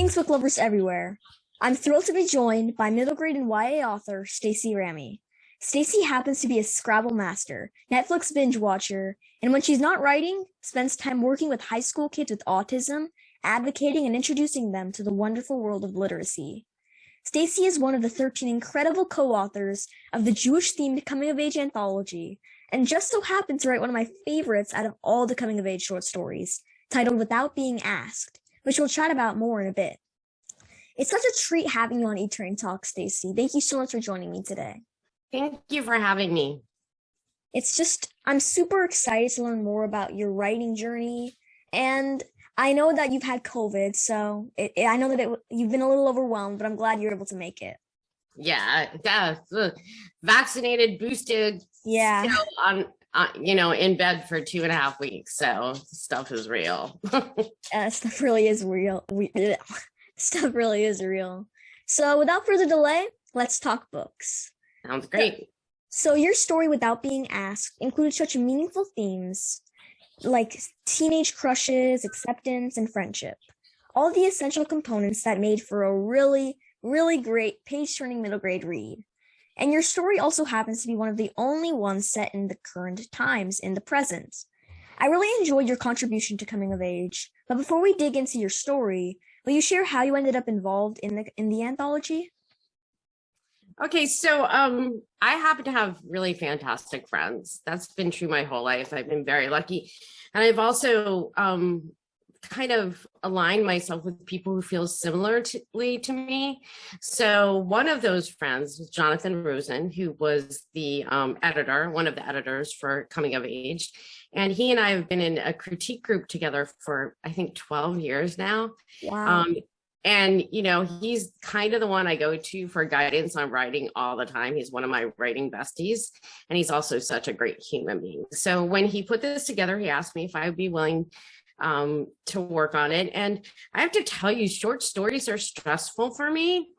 Greetings, book lovers everywhere. I'm thrilled to be joined by middle grade and YA author Stacie Ramey. Stacie happens to be a Scrabble master, Netflix binge watcher, and when she's not writing, spends time working with high school kids with autism, advocating and introducing them to the wonderful world of literacy. Stacie is one of the 13 incredible co-authors of the Jewish-themed coming-of-age anthology, and just so happens to write one of my favorites out of all the coming-of-age short stories, titled Without Being Asked, which we'll chat about more in a bit. It's such a treat having you on E-Train Talk, Stacie. Thank you so much for joining me today. Thank you for having me. I'm super excited to learn more about your writing journey. And I know that you've had COVID, so I know that you've been a little overwhelmed, but I'm glad you're able to make it. Yeah. Vaccinated, boosted. Yeah. Still on, in bed for 2.5 weeks. So stuff is real. Stuff really is real. Stuff really is real. So without further delay, let's talk books. Sounds great. So your story, Without Being Asked, included such meaningful themes like teenage crushes, acceptance, and friendship. All the essential components that made for a really, really great page-turning middle grade read. And your story also happens to be one of the only ones set in the current times, in the present. I really enjoyed your contribution to coming of age, but before we dig into your story, will you share how you ended up involved in the anthology? Okay, so I happen to have really fantastic friends. That's been true my whole life. I've been very lucky. And I've also kind of aligned myself with people who feel similarly to me. So one of those friends was Jonathan Rosen, who was the editor, one of the editors for Coming of Age. And he and I have been in a critique group together for, I think, 12 years now. Wow. And, he's kind of the one I go to for guidance on writing all the time. He's one of my writing besties, and he's also such a great human being. So when he put this together, he asked me if I would be willing to work on it. And I have to tell you, short stories are stressful for me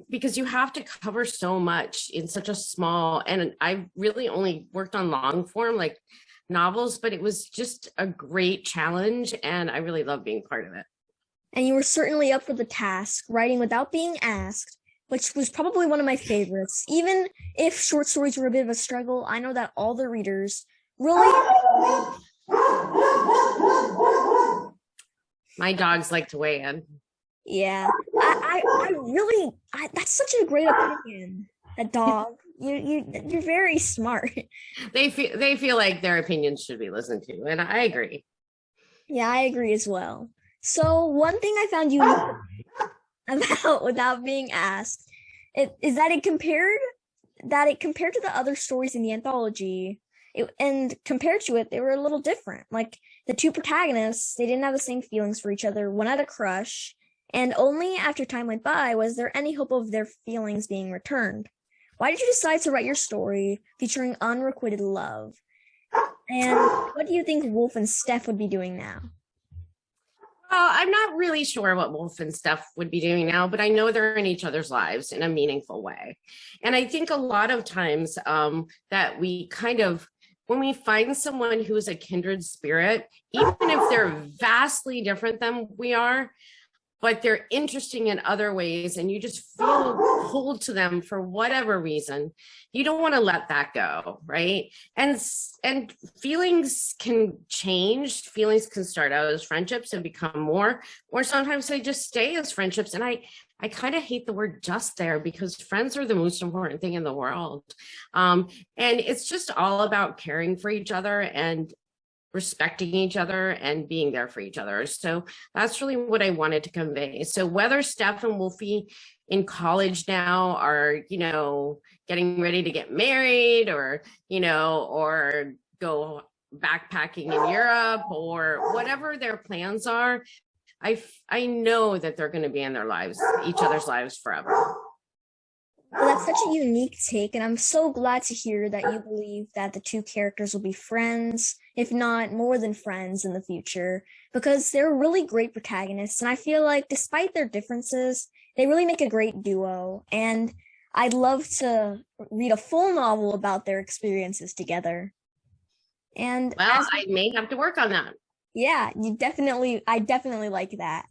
because you have to cover so much in such a small, and I really only worked on long form, like novels, but it was just a great challenge, and I really love being part of it. And you were certainly up for the task, writing Without Being Asked, which was probably one of my favorites. Even if short stories were a bit of a struggle, I know that all the readers really... My dogs like to weigh in. Yeah, that's such a great opinion. A dog, you're very smart. They feel like their opinions should be listened to, and I agree. Yeah, I agree as well. So one thing I found unique about Without Being Asked is that it compared to the other stories in the anthology, and compared to it, they were a little different. Like the two protagonists, they didn't have the same feelings for each other. One had a crush, and only after time went by was there any hope of their feelings being returned. Why did you decide to write your story featuring unrequited love? And what do you think Wolf and Steph would be doing now? Well, I'm not really sure what Wolf and Steph would be doing now, but I know they're in each other's lives in a meaningful way. And I think a lot of times that we when we find someone who's a kindred spirit, even if they're vastly different than we are, but they're interesting in other ways, and you just feel pulled to them for whatever reason, you don't want to let that go, right? And feelings can change. Feelings can start out as friendships and become more, or sometimes they just stay as friendships. And I kind of hate the word just there, because friends are the most important thing in the world. And it's just all about caring for each other and respecting each other and being there for each other. So that's really what I wanted to convey. So whether Steph and Wolfie in college now are, getting ready to get married, or, or go backpacking in Europe, or whatever their plans are, I know that they're going to be in their lives, each other's lives forever. Well, that's such a unique take, and I'm so glad to hear that you believe that the two characters will be friends, if not more than friends in the future, because they're really great protagonists, and I feel like despite their differences, they really make a great duo, and I'd love to read a full novel about their experiences together. And well, I may have to work on that. Yeah, I definitely like that.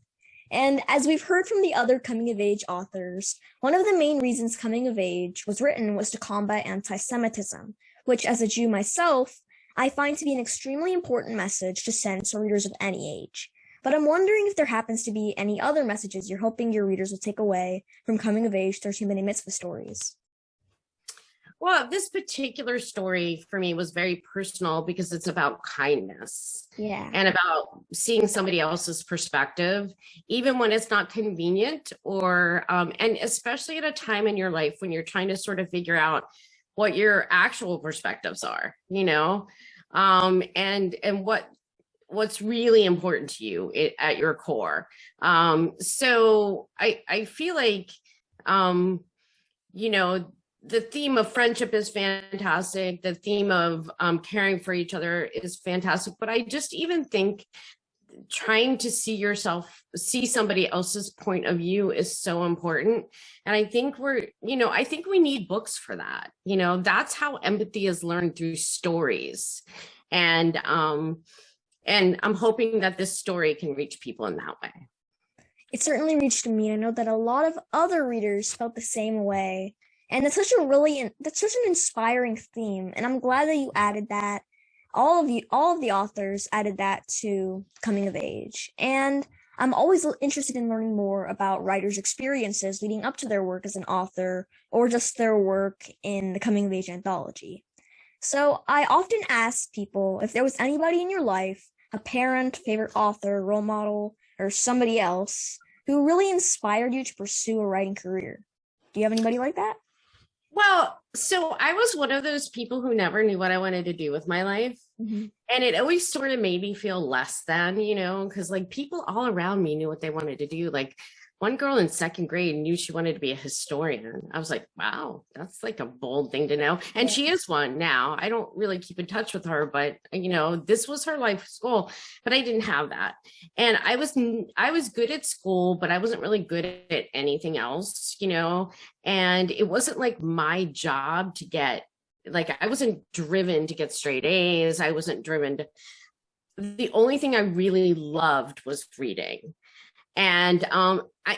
And as we've heard from the other coming of age authors, one of the main reasons Coming of Age was written was to combat anti Semitism, which, as a Jew myself, I find to be an extremely important message to send to readers of any age. But I'm wondering if there happens to be any other messages you're hoping your readers will take away from Coming of Age 13 B'NAI Mitzvah stories. Well, this particular story for me was very personal because it's about kindness. Yeah. And about seeing somebody else's perspective, even when it's not convenient, or and especially at a time in your life when you're trying to sort of figure out what your actual perspectives are, and what's really important to you at your core. So I feel like, the theme of friendship is fantastic. The theme of caring for each other is fantastic. But I just even think trying to see somebody else's point of view is so important. And I think I think we need books for that. That's how empathy is learned, through stories. And I'm hoping that this story can reach people in that way. It certainly reached me. I know that a lot of other readers felt the same way. And that's such an inspiring theme. And I'm glad that you added that. All of the authors added that to Coming of Age. And I'm always interested in learning more about writers' experiences leading up to their work as an author, or just their work in the Coming of Age anthology. So I often ask people if there was anybody in your life, a parent, favorite author, role model, or somebody else, who really inspired you to pursue a writing career. Do you have anybody like that? Well, so I was one of those people who never knew what I wanted to do with my life. Mm-hmm. And it always sort of made me feel less than, because like people all around me knew what they wanted to do. Like one girl in second grade knew she wanted to be a historian. I was like, wow, that's like a bold thing to know. And she is one now. I don't really keep in touch with her, but this was her life goal, but I didn't have that. And I was good at school, but I wasn't really good at anything else, and it wasn't like my job to I wasn't driven to get straight A's. I wasn't driven to, the only thing I really loved was reading. And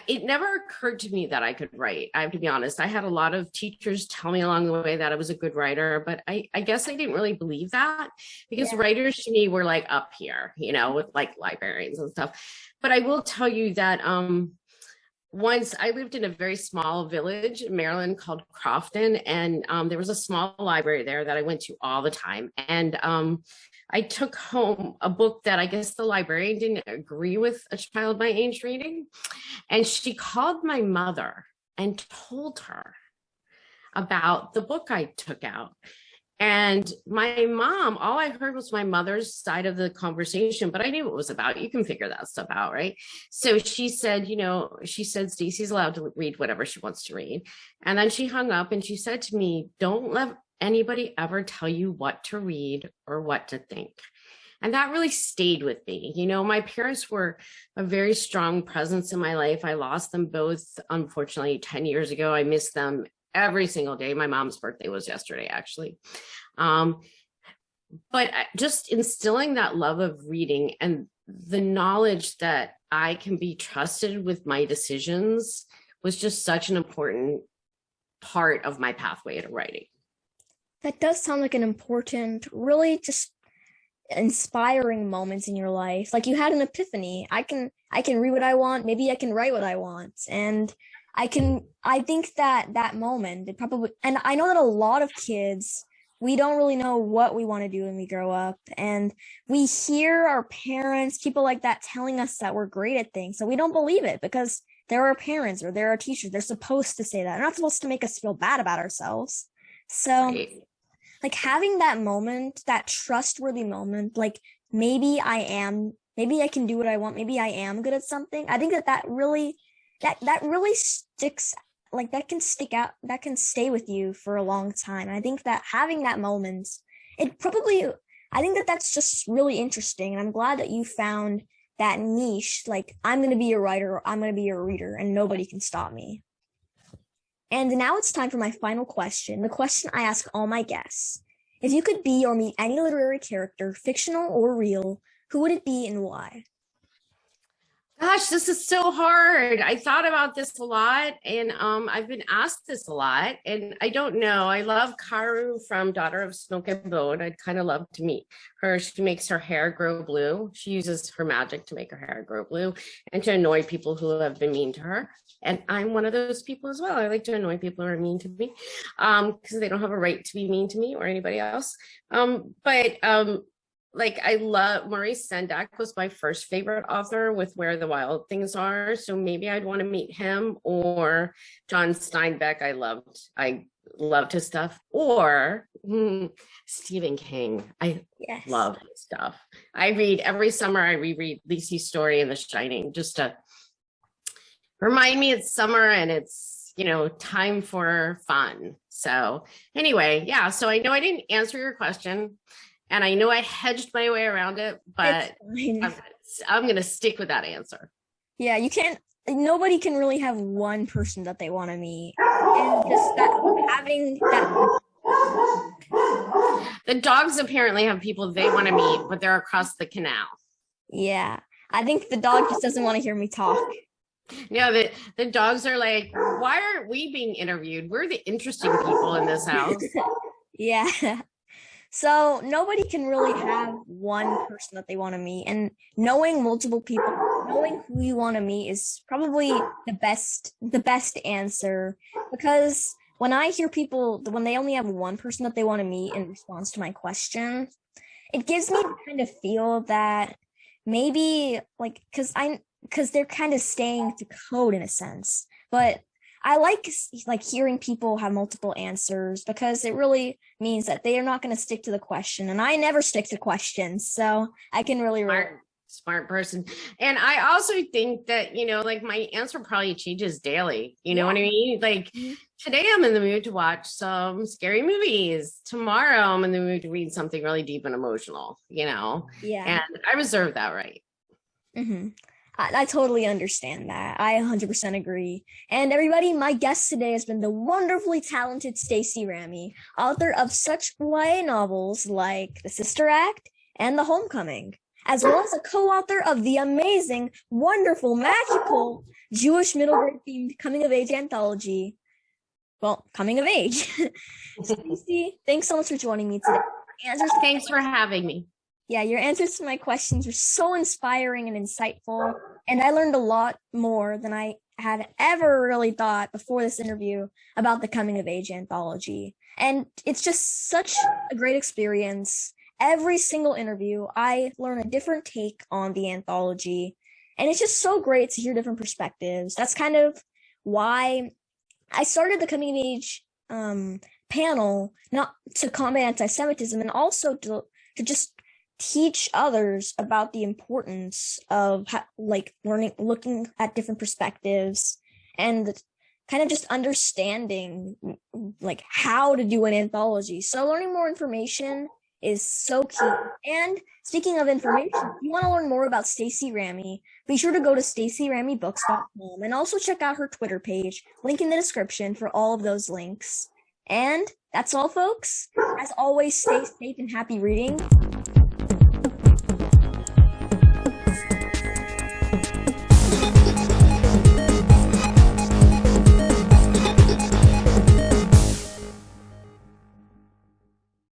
it never occurred to me that I could write. I have to be honest. I had a lot of teachers tell me along the way that I was a good writer, but I guess I didn't really believe that, because writers to me were like up here, with like librarians and stuff. But I will tell you that once I lived in a very small village in Maryland called Crofton, and there was a small library there that I went to all the time. And I took home a book that I guess the librarian didn't agree with a child my age reading. And she called my mother and told her about the book I took out. And my mom, all I heard was my mother's side of the conversation, but I knew what it was about. You can figure that stuff out, right? So she said, Stacie's allowed to read whatever she wants to read. And then she hung up and she said to me, don't let anybody ever tell you what to read or what to think. And that really stayed with me. My parents were a very strong presence in my life. I lost them both, unfortunately, 10 years ago. I miss them every single day. My mom's birthday was yesterday, actually. But just instilling that love of reading and the knowledge that I can be trusted with my decisions was just such an important part of my pathway to writing. That does sound like an important, really just inspiring moment in your life. Like you had an epiphany. I can read what I want. Maybe I can write what I want. And I think that moment, and I know that a lot of kids, we don't really know what we want to do when we grow up. And we hear our parents, people like that telling us that we're great at things. So we don't believe it because they're our parents or they're our teachers. They're supposed to say that. They're not supposed to make us feel bad about ourselves. So like having that moment, that trustworthy moment, like maybe I can do what I want. Maybe I am good at something. I think that really sticks, like that can stick out, that can stay with you for a long time. And I think that having that moment, I think that that's just really interesting. And I'm glad that you found that niche, like I'm going to be a writer or I'm going to be a reader and nobody can stop me. And now it's time for my final question, the question I ask all my guests. If you could be or meet any literary character, fictional or real, who would it be and why? Gosh, this is so hard. I thought about this a lot, and I've been asked this a lot, and I don't know. I love Karu from Daughter of Smoke and Bone. I'd kind of love to meet her. She makes her hair grow blue. She uses her magic to make her hair grow blue and to annoy people who have been mean to her. And I'm one of those people as well. I like to annoy people who are mean to me, because they don't have a right to be mean to me or anybody else. But like I love Maurice Sendak was my first favorite author with Where the Wild Things Are. So maybe I'd want to meet him, or John Steinbeck. I loved his stuff. Or Stephen King. I love his stuff. I read every summer. I reread Lisey's story in The Shining just to remind me it's summer and it's, time for fun. So anyway, yeah. So I know I didn't answer your question. And I know I hedged my way around it, but I'm going to stick with that answer. Yeah, you can't, nobody can really have one person that they want to meet. And just having that. The dogs apparently have people they want to meet, but they're across the canal. Yeah, I think the dog just doesn't want to hear me talk. No, the dogs are like, why aren't we being interviewed? We're the interesting people in this house. Yeah. So nobody can really have one person that they want to meet, and knowing multiple people, knowing who you want to meet is probably the best answer, because when I hear people, when they only have one person that they want to meet in response to my question, it gives me the kind of feel that maybe because they're kind of staying to code in a sense, but I like hearing people have multiple answers, because it really means that they are not going to stick to the question. And I never stick to questions, so I can really smart person. And I also think that, my answer probably changes daily. You know what I mean? Like today I'm in the mood to watch some scary movies. Tomorrow I'm in the mood to read something really deep and emotional, Yeah. And I reserve that right. Mm-hmm. I totally understand that. I 100% agree. And everybody, my guest today has been the wonderfully talented Stacie Ramey, author of such YA novels like The Sister Act and The Homecoming, as well as a co-author of the amazing, wonderful, magical Jewish middle grade themed coming of age anthology. Well, coming of age. Stacie, thanks so much for joining me today. Thanks for having me. Yeah, your answers to my questions were so inspiring and insightful, and I learned a lot more than I had ever really thought before this interview about the Coming of Age anthology. And it's just such a great experience. Every single interview, I learn a different take on the anthology, and it's just so great to hear different perspectives. That's kind of why I started the Coming of Age panel, not to combat anti-Semitism, and also to just teach others about the importance of looking at different perspectives, and kind of just understanding how to do an anthology. So learning more information is so key. And speaking of information, if you want to learn more about Stacie Ramey, be sure to go to stacieramybooks.com and also check out her Twitter page, link in the description for all of those links. And that's all, folks. As always, stay safe and happy reading.